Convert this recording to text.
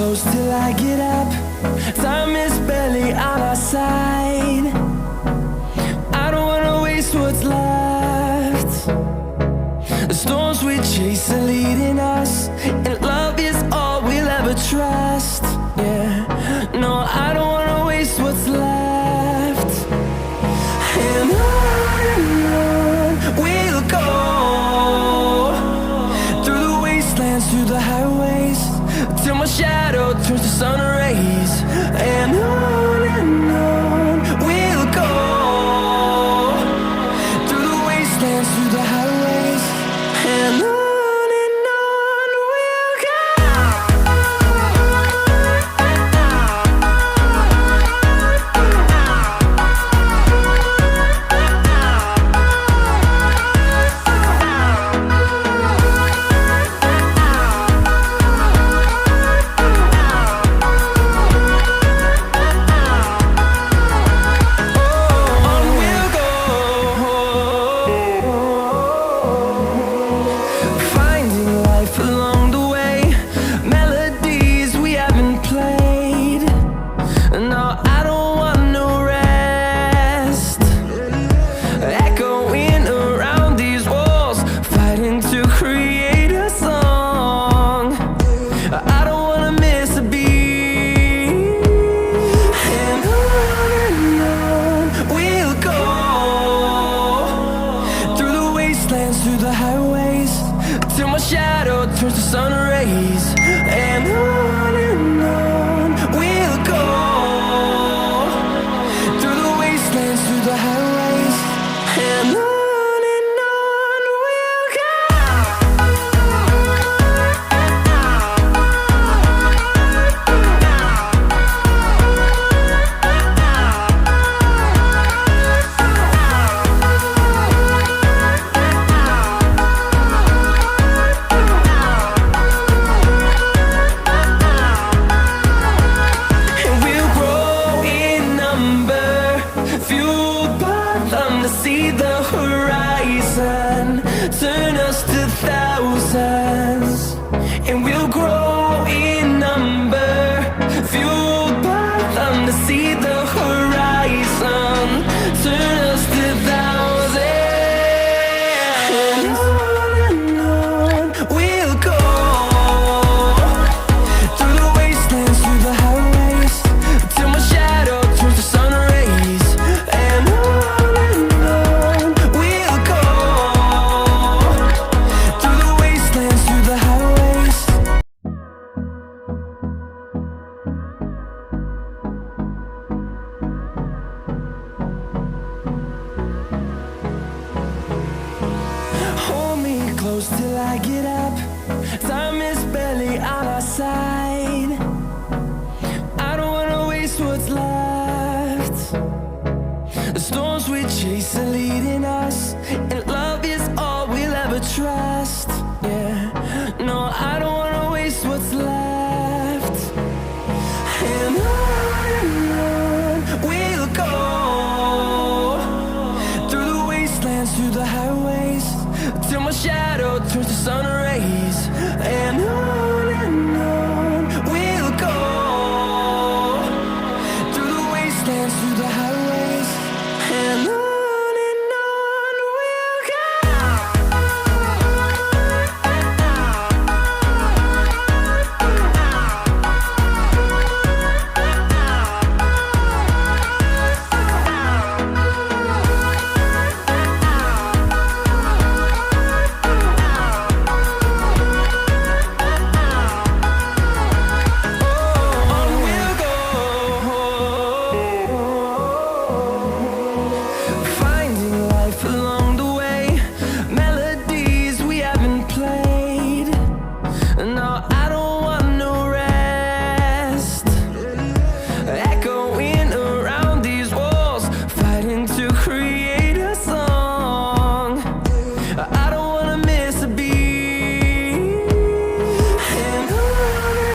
close till I get up. Time is barely on our side. I don't wanna waste what's left. The storms we chase are leading us, and love is all we'll ever trust. Yeah, no, I don't wanna waste what's left. And on we'll go, through the wastelands, through the highways, till my shadow turns to sun rays. And on we'll go, through the wastelands, through the highways, and on we'll go. Through the highways, till my shadow turns to sun rays. And on we'll go, through the wastelands, through the highways, and on we'll go. See the horizon, turn us to thousands, and we'll grow in number, fueled by them. To see the horizon, turn us to thousands, and on we'll go, through the wastelands, through the highways, till my shadow turns to sun rays. And close till I get up. Time is barely on our side. I don't wanna waste what's left. The storms we chase are leading us, and